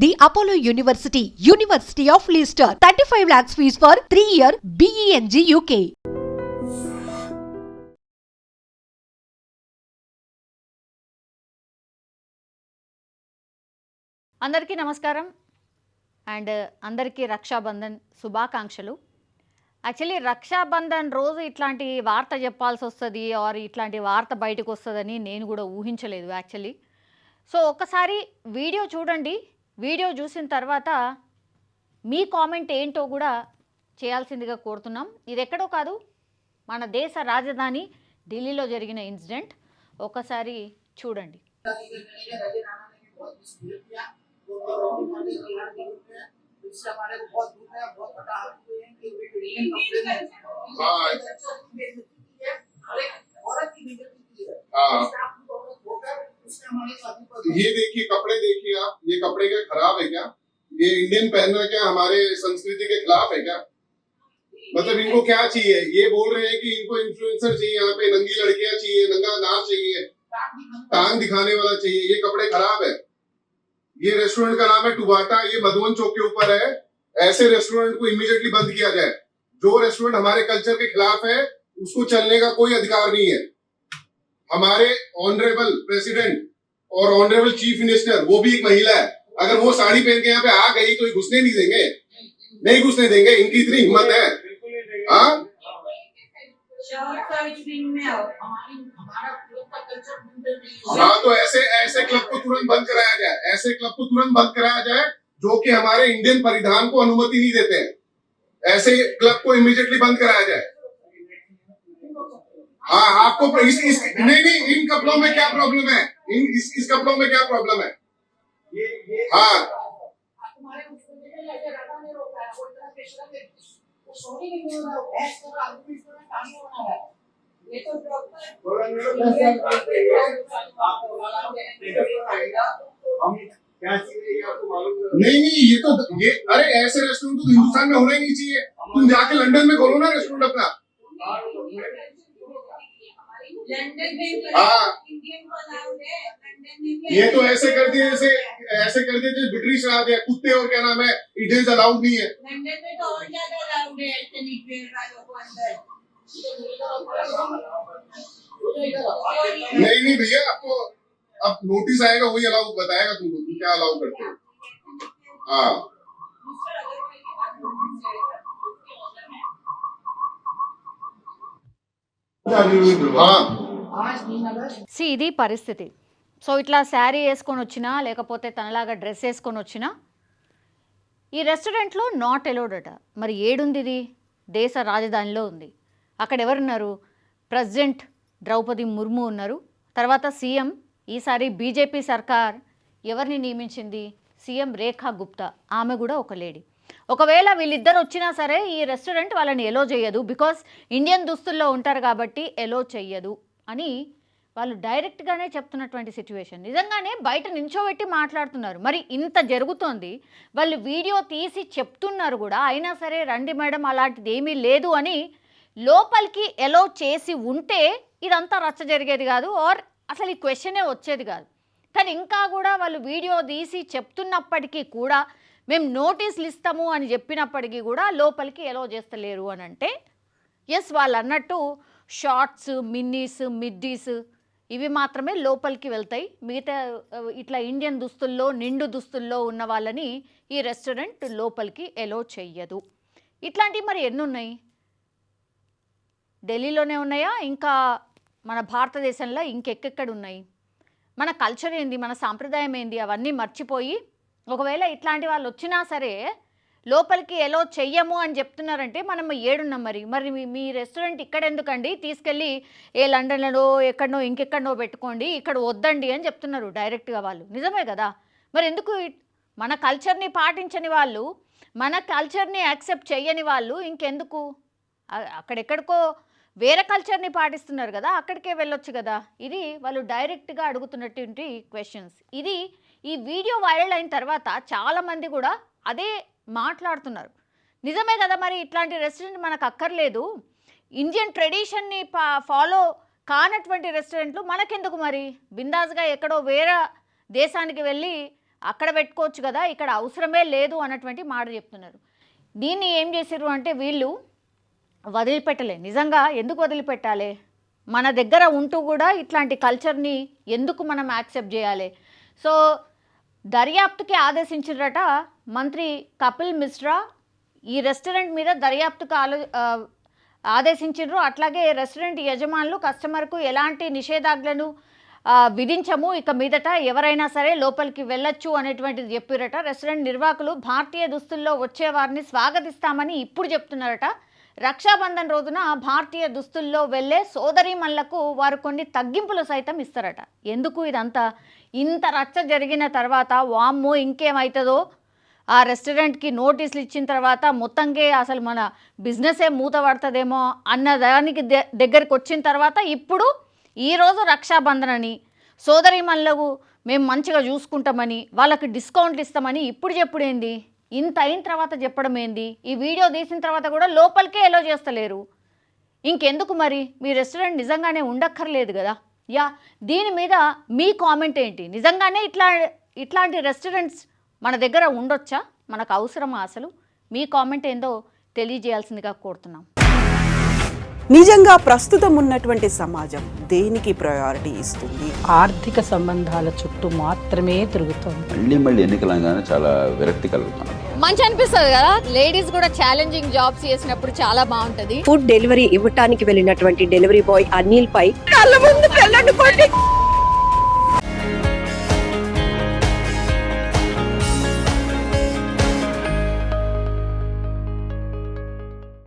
The Apollo University, University of Leicester, 35 lakhs fees for 3-year BEng UK. అందరికీ నమస్కారం and అందరికీ రక్షాబంధన్ శుభాకాంక్షలు. Actually Rakshabandhan రోజు ఇట్లాంటి వార్త చెప్పాల్సి వస్తుంది ఆర్ ఇట్లాంటి వార్త బయటకు వస్తుందని నేను కూడా ఊహించలేదు యాక్చువల్లీ. సో ఒకసారి వీడియో చూడండి, వీడియో చూసిన తర్వాత మీ కామెంట్ ఏంటో కూడా చేయాల్సిందిగా కోరుతున్నాం. ఇది ఎక్కడో కాదు, మన దేశ రాజధాని ఢిల్లీలో జరిగిన ఇన్సిడెంట్. ఒకసారి చూడండి. ये देखिए, कपड़े देखिए आप, ये कपड़े क्या खराब है क्या? ये इंडियन पहनना क्या हमारे संस्कृति के खिलाफ है क्या? मतलब इनको क्या चाहिए? ये बोल रहे हैं कि इनको इन्फ्लुएंसर चाहिए, यहाँ पे नंगी लड़कियां चाहिए, नंगा नाच चाहिए, टांग दिखाने वाला चाहिए. ये कपड़े खराब है. ये रेस्टोरेंट का नाम है टुबाटा, ये मधुबन चौक के ऊपर है. ऐसे रेस्टोरेंट को इमीडिएटली बंद किया जाए. जो रेस्टोरेंट हमारे कल्चर के खिलाफ है उसको चलने का कोई अधिकार नहीं है. हमारे ऑनरेबल प्रेसिडेंट और ऑनरेबल चीफ मिनिस्टर, वो भी एक महिला है, अगर वो साड़ी पहन के यहाँ पे आ गई तो ये घुसने नहीं देंगे, नहीं घुसने देंगे. इनकी इतनी हिम्मत है. हाँ, हाँ, तो ऐसे क्लब को तुरंत बंद कराया जाए. ऐसे क्लब को तुरंत बंद कराया जाए जो कि हमारे इंडियन परिधान को अनुमति नहीं देते हैं. ऐसे क्लब को इमीडिएटली बंद कराया जाए. हाँ, आपको नहीं, इन कपड़ों में क्या प्रॉब्लम है? इस कपड़ों में क्या प्रॉब्लम है? हाँ, नहीं, ये अरे ऐसे रेस्टोरेंट तो हिंदुस्तान में होना ही नहीं चाहिए. तुम जाके लंदन में खोलो ना रेस्टोरेंट अपना. हाँ, ये तो ऐसे कर दिए, ऐसे कर दिए जैसे ब्रिटिश राज है. कुत्ते और क्या नाम है, इंडियंस अलाउड नहीं है. नहीं भैया, आपको अब नोटिस आएगा, वही अलाउ बताएगा तुमको तुम क्या अलाउ करते हो. हाँ, సి ఇది పరిస్థితి. సో ఇట్లా శారీ వేసుకొని వచ్చినా లేకపోతే తనలాగా డ్రెస్ వేసుకొని వచ్చినా ఈ రెస్టారెంట్లో నాట్ అలౌడ్ అట. మరి ఏడుంది ఇది? దేశ రాజధానిలో ఉంది. అక్కడ ఎవరున్నారు? ప్రెసిడెంట్ ద్రౌపది ముర్ము ఉన్నారు. తర్వాత సీఎం, ఈసారి బీజేపీ సర్కార్ ఎవరిని నియమించింది? సీఎం రేఖా గుప్తా, ఆమె కూడా ఒక లేడీ. ఒకవేళ వీళ్ళిద్దరు వచ్చినా సరే ఈ రెస్టారెంట్ వాళ్ళని ఎలో చేయదు, బికాస్ ఇండియన్ దుస్తుల్లో ఉంటారు కాబట్టి ఎలో చెయ్యదు అని వాళ్ళు డైరెక్ట్గానే చెప్తున్నటువంటి సిచ్యువేషన్. నిజంగానే బయట నించోబెట్టి మాట్లాడుతున్నారు. మరి ఇంత జరుగుతోంది, వాళ్ళు వీడియో తీసి చెప్తున్నారు కూడా, అయినా సరే రండి మేడం అలాంటిది ఏమీ లేదు అని లోపలికి ఎలో చేసి ఉంటే ఇదంతా రచ్చ జరిగేది కాదు, ఆర్ అసలు ఈ క్వశ్చనే వచ్చేది కాదు. కానీ ఇంకా కూడా వాళ్ళు వీడియో తీసి చెప్తున్నప్పటికీ కూడా, మేము నోటీసులు ఇస్తాము అని చెప్పినప్పటికీ కూడా లోపలికి ఎలో చేస్తలేరు అని అంటే, ఎస్ వాళ్ళు అన్నట్టు షార్ట్స్, మిన్నీస్, మిడ్డీస్ ఇవి మాత్రమే లోపలికి వెళ్తాయి. మిగతా ఇట్లా ఇండియన్ దుస్తుల్లో, నిండు దుస్తుల్లో ఉన్న వాళ్ళని ఈ రెస్టారెంట్ లోపలికి ఎలో చెయ్యదు. ఇట్లాంటివి మరి ఎన్ని ఉన్నాయి? ఢిల్లీలోనే ఉన్నాయా? ఇంకా మన భారతదేశంలో ఇంకెక్కడ ఉన్నాయి? మన కల్చర్ ఏంది, మన సాంప్రదాయం ఏంది, అవన్నీ మర్చిపోయి ఒకవేళ ఇట్లాంటి వాళ్ళు వచ్చినా సరే లోపలికి ఎలో చెయ్యము అని చెప్తున్నారంటే మనం ఏడున్నాం. మరి మీ రెస్టారెంట్ ఇక్కడ ఎందుకండి, తీసుకెళ్ళి ఏ లండన్లో ఎక్కడనో ఇంకెక్కడనో పెట్టుకోండి, ఇక్కడ వద్దండి అని చెప్తున్నారు డైరెక్ట్గా వాళ్ళు. నిజమే కదా. మరి ఎందుకు మన కల్చర్ని పాటించని వాళ్ళు, మన కల్చర్ని యాక్సెప్ట్ చేయని వాళ్ళు ఇంకెందుకు? అక్కడెక్కడికో వేరే కల్చర్ని పాటిస్తున్నారు కదా, అక్కడికే వెళ్ళొచ్చు కదా. ఇది వాళ్ళు డైరెక్ట్గా అడుగుతున్నటువంటి క్వశ్చన్స్. ఇది ఈ వీడియో వైరల్ అయిన తర్వాత చాలామంది కూడా అదే మాట్లాడుతున్నారు. నిజమే కదా, మరి ఇట్లాంటి రెస్టారెంట్ మనకు అక్కర్లేదు, ఇండియన్ ట్రెడిషన్ని ఫాలో కానటువంటి రెస్టారెంట్లు మనకెందుకు? మరి బిందాస్గా ఎక్కడో వేరే దేశానికి వెళ్ళి అక్కడ పెట్టుకోవచ్చు కదా, ఇక్కడ అవసరమే లేదు అన్నటువంటి మాట చెప్తున్నారు. దీన్ని ఏం చేశారు అంటే వీళ్ళు వదిలిపెట్టలే. నిజంగా ఎందుకు వదిలిపెట్టాలి? మన దగ్గర ఉంటూ కూడా ఇట్లాంటి కల్చర్ని ఎందుకు మనం యాక్సెప్ట్ చేయాలి? సో దర్యాప్తుకి ఆదేశించారట మంత్రి కపిల్ మిశ్రా. ఈ రెస్టారెంట్ మీద దర్యాప్తుకు ఆదేశించారు. అట్లాగే రెస్టారెంట్ యజమానులు కస్టమర్కు ఎలాంటి నిషేధాజ్ఞలను విధించము, ఇక మీదట ఎవరైనా సరే లోపలికి వెళ్ళొచ్చు అనేటువంటిది చెప్పారట. రెస్టారెంట్ నిర్వాహకులు భారతీయ దుస్తుల్లో వచ్చే వారిని స్వాగతిస్తామని ఇప్పుడు చెప్తున్నారట. రక్షాబంధన్ రోజున భారతీయ దుస్తుల్లో వెళ్ళే సోదరీమణులకు వారు కొన్ని తగ్గింపులు సైతం ఇస్తారట. ఎందుకు ఇదంతా? ఇంత రచ్చ జరిగిన తర్వాత వామ్మో ఇంకేమవుతుందో, ఆ రెస్టారెంట్కి నోటీసులు ఇచ్చిన తర్వాత మొత్తంగా అసలు మన బిజినెసే మూత పడుతుందేమో అన్న దానికి దగ్గరికి వచ్చిన తర్వాత ఇప్పుడు ఈరోజు రక్షాబంధన్ అని సోదరీమణులకు మేము మంచిగా చూసుకుంటామని వాళ్ళకి డిస్కౌంట్లు ఇస్తామని ఇప్పుడు చెప్పుడేంది? ఇంత అయిన తర్వాత చెప్పడం ఏంది? ఈ వీడియో తీసిన తర్వాత కూడా లోపలికే ఎలో చేస్తలేరు. ఇంకెందుకు మరి? మీ రెస్టారెంట్ నిజంగానే ఉండక్కర్లేదు కదా. యా, దీని మీద మీ కామెంట్ ఏంటి? నిజంగానే ఇట్లాంటి రెస్టారెంట్స్ మన దగ్గర ఉండొచ్చా? మనకు అవసరమా అసలు? మీ కామెంట్ ఏందో తెలియజేయాల్సిందిగా కోరుతున్నాం. నిజంగా ప్రస్తుతం ఉన్నటువంటి సమాజం దేనికి ప్రయారిటీ ఇస్తుంది? ఆర్థిక సంబంధాల చుట్టూ మాత్రమే తిరుగుతోంది. మళ్ళీ ఎన్నికలంగానే చాలా విరక్తి కలుగుతున్నాం. మంచి అనిపిస్తుంది కదా, లేడీస్ కూడా ఛాలెంజింగ్ జాబ్స్ చేసినప్పుడు చాలా బాగుంటది. ఫుడ్ డెలివరీ ఇవ్వటానికి వెళ్ళినటువంటి డెలివరీ బాయ్ అనిల్ పై కళ్ళ ముందు